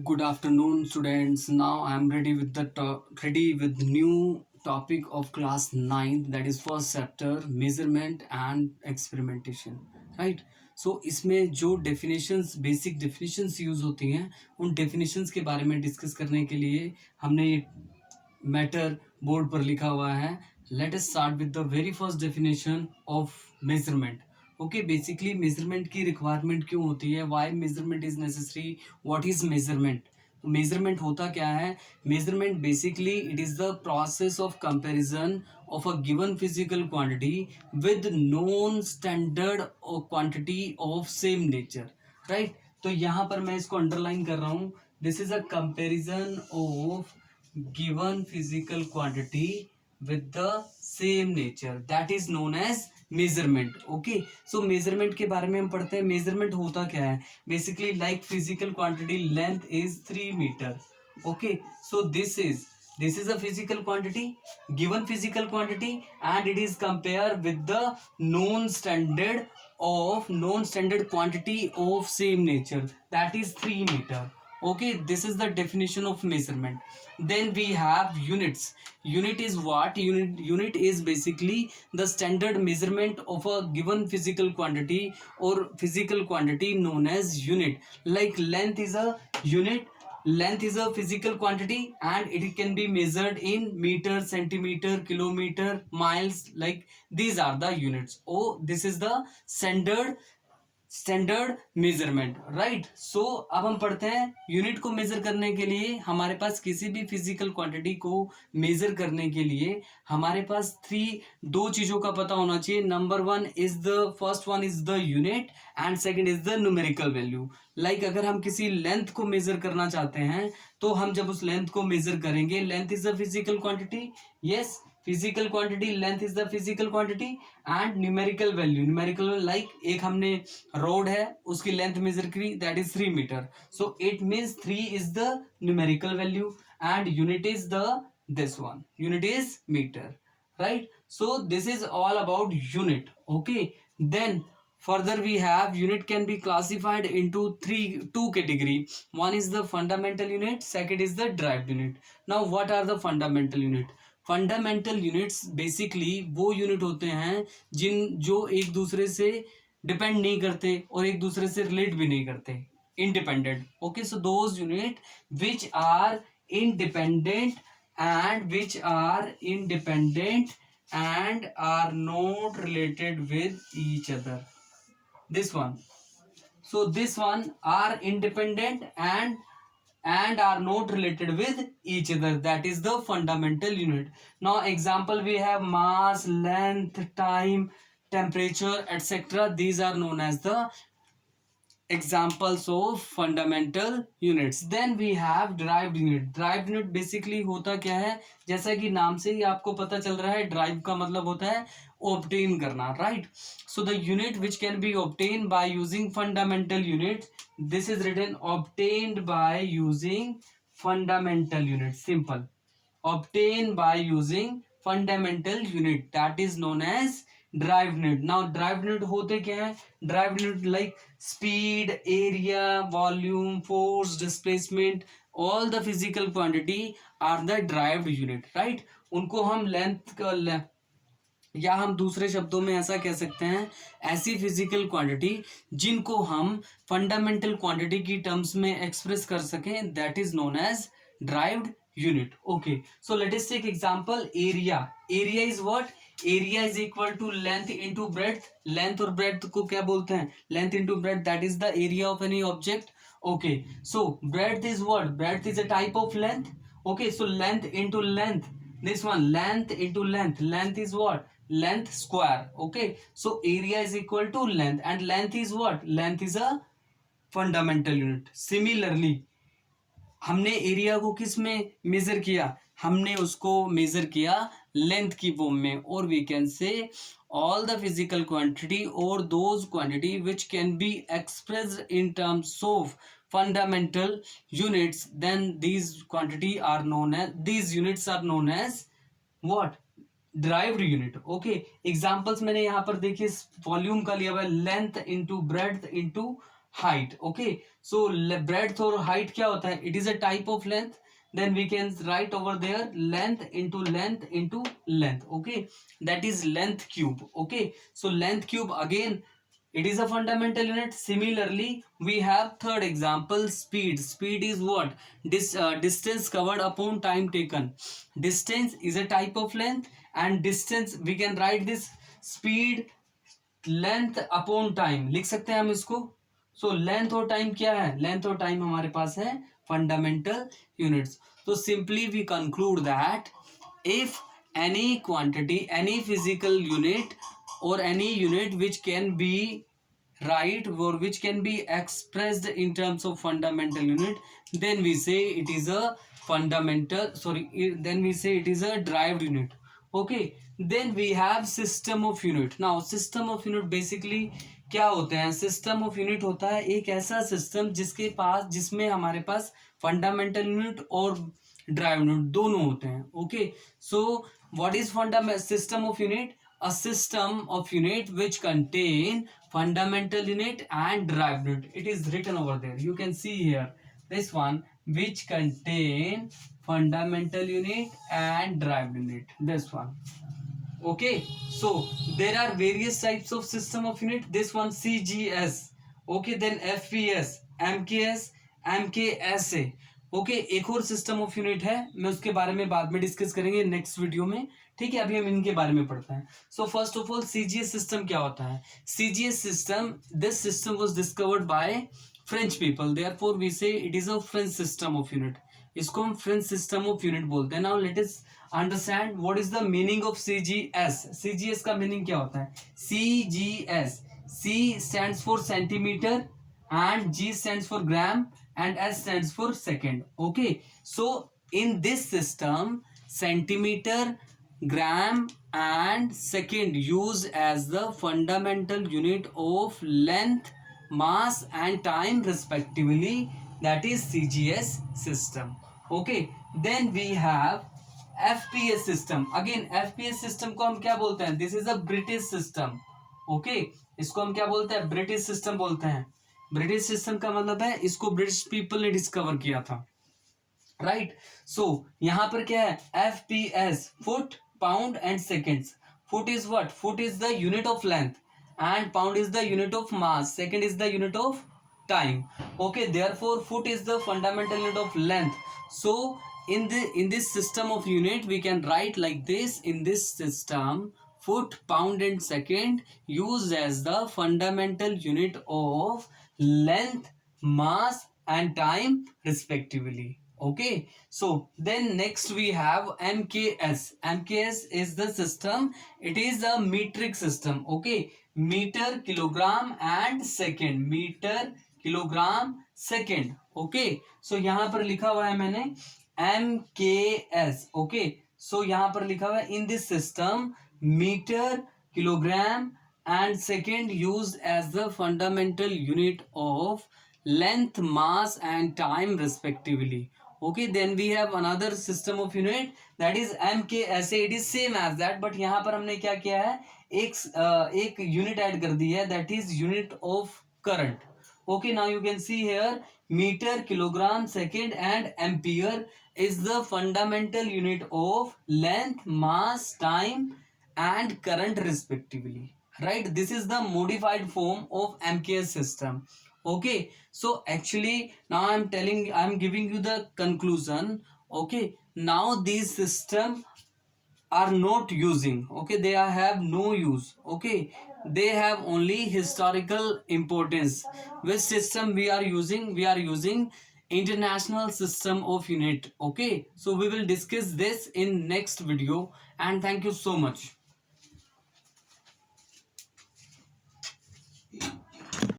Good afternoon, students. Now I am ready with ready with new topic of class 9, that is first chapter measurement and experimentation. Right. So इसमें जो definitions basic definitions use होती हैं उन definitions के बारे में discuss करने के लिए हमने ये मैटर बोर्ड पर लिखा हुआ है. Let us start with the very first definition of measurement. Okay, basically measurement की रिक्वायरमेंट क्यों होती है, why measurement is necessary, what is measurement. तो मेजरमेंट होता क्या है? Measurement basically it is the process of comparison of a given physical quantity with known standard quantity of same nature. Right. तो यहाँ पर मैं इसको अंडरलाइन कर रहा हूँ. This is a comparison of given physical quantity with the same nature, that is known as measurement. Okay, so measurement के बारे में हम पढ़ते हैं. measurement होता क्या है? basically like physical quantity length is 3 meter. Okay, so this is a physical quantity, given physical quantity, and it is compared with the known standard quantity of same nature, that is 3 meter. Okay, this is the definition of measurement. Then we have units. Unit is what? Unit is basically the standard measurement of a given physical quantity or physical quantity known as unit. Like length is a unit. Length is a physical quantity and it can be measured in meter, centimeter, kilometer, miles. Like these are the units. Oh, this is the standard measurement. Right. So अब हम पढ़ते हैं unit को major करने के लिए हमारे पास किसी भी फिजिकल क्वांटिटी को मेजर करने के लिए हमारे पास दो चीजों का पता होना चाहिए. Number one is the first one is the unit and second is the numerical value. Like अगर हम किसी लेंथ को मेजर करना चाहते हैं तो हम जब उस लेंथ को मेजर करेंगे, length is the physical quantity. Yes, physical quantity, length is the physical quantity and numerical value like एक हमने रोड है उसकी लेंथ मेजर करी, that is 3 metre. So it means 3 is the numerical value and unit is the this one, unit is meter. Right. So this is all about unit. Okay, then further we have unit can be classified into two category. One is the fundamental unit, second is the derived unit. Now what are the fundamental unit? Fundamental units basically वो unit होते हैं जो एक दूसरे से depend नहीं करते और एक दूसरे से रिलेट भी नहीं करते, independent. Okay, so those unit which are independent which are independent and are not related with each other. This one. So this one are independent and are not related with each other, that is the fundamental unit. Now example we have mass, length, time, temperature, etc. These are known as the examples of fundamental units. Then we have derived unit. derived unit basically होता क्या है? जैसा कि नाम से ही आपको पता चल रहा है, derive का मतलब होता है obtain करना. right. So the unit which can be obtained by using fundamental unit, this is written obtained by using fundamental unit. Simple. Obtained by using fundamental unit, that is known as derived unit. Now derived unit होते क्या है? derived unit like speed, area, volume, force, displacement, all the physical quantity are the derived unit. right. उनको हम length का या हम दूसरे शब्दों में ऐसा कह सकते हैं, ऐसी फिजिकल क्वांटिटी जिनको हम फंडामेंटल क्वांटिटी की टर्म्स में एक्सप्रेस कर सकें, that is known as derived unit. Okay, so let us take example area. Area is what? Area is equal to length into breadth. Length और breadth को क्या बोलते हैं? Length into breadth, that is the area of any object. Okay, so breadth is what? Breadth is a type of length. Okay, so length into length, this one, length into length, length is what? Length square. Okay, so area is equal to length and length is what? Length is a fundamental unit. Similarly, हमने area को किस में major किया? हमने उसको major किया length की form में. और we can say all the physical quantity or those quantity which can be expressed in terms of fundamental units, then these units are known as what? derived unit. Okay, examples मैंने यहाँ पर देखिए volume का लिया हुआ है, length into breadth into height. Okay, so breadth और height क्या होता है? It is a type of length. Then we can write over there length into length into length. Okay, that is length cube. Okay, so length cube again, it is a fundamental unit. Similarly, we have third example, speed. Speed is what? Distance covered upon time taken. Distance is a type of length, and distance we can write this speed length upon time लिख सकते हैं हम इसको. So length और time क्या है? Length और time हमारे पास है फंडामेंटल यूनिट्स. तो simply we conclude that if any quantity, any physical unit or any unit which can be right or which can be expressed in terms of fundamental unit, then we say it is a then we say it is a derived unit. Okay, then we have system of unit. Now system of unit basically क्या होते हैं? System of unit होता है एक ऐसा system जिसमें हमारे पास fundamental unit और ड्राइव यूनिट दोनों होते हैं. Okay, so what is fundamental system of unit? A system of unit which contain fundamental unit and derived unit. It is written over there. You can see here this one, which contain fundamental unit and derived unit. This one. Okay, so there are various types of system of unit. This one CGS. Okay, then FPS, MKS, MKSA. Okay, एक और system of unit है, मैं उसके बारे में बाद में discuss करेंगे नेक्स्ट वीडियो में. ठीक है, अभी हम इनके बारे में पढ़ते हैं. So first of all CGS system क्या होता है? CGS system, this system was discovered by French people, therefore we say it is a French system of unit. इसको हम फ्रेंच सिस्टम ऑफ यूनिट बोलते हैं. Now let us understand what is the meaning of CGS. CGS का meaning क्या होता है? CGS, C stands for centimetre and G stands for gram and S stands for second. Okay, so in this system centimeter, gram and second used as the fundamental unit of length, mass and time respectively. That is CGS system. Okay, then we have FPS system. Again FPS system को हम क्या बोलते हैं? This is a British system. Okay, इसको हम क्या बोलते हैं? British system बोलते हैं. ब्रिटिश सिस्टम का मतलब है इसको ब्रिटिश पीपल ने डिस्कवर किया था. राइट, सो यहां पर क्या है? FPS, foot, pound and seconds. Foot is what? Foot is the unit of length and pound is the unit of mass, second is the unit of time. Okay, therefore foot is the fundamental unit of length. So in this system of unit we can write like this. In this system, foot, pound and second used as the fundamental unit of length, mass and time respectively. Okay, so then next we have MKS. MKS is the system, it is a metric system. Okay, meter, kilogram and second. Meter, kilogram, second. Okay, so यहाँ पर लिखा हुआ है मैंने MKS. Okay, so यहाँ पर लिखा हुआ है in this system meter, kilogram and second used as the fundamental unit of length, mass and time respectively. Okay, then we have another system of unit that is MKSA. It is same as that, but यहाँ पर हमने क्या किया है? एक unit add कर दी है, that is unit of current. Okay, now you can see here meter, kilogram, second and ampere is the fundamental unit of length, mass, time and current respectively. Right, this is the modified form of MKS system. Okay, so actually now I'm giving you the conclusion. Okay, now these system are not using. Okay, they have no use. Okay, they have only historical importance. Which system we are using? We are using international system of unit. Okay, so we will discuss this in next video and thank you so much.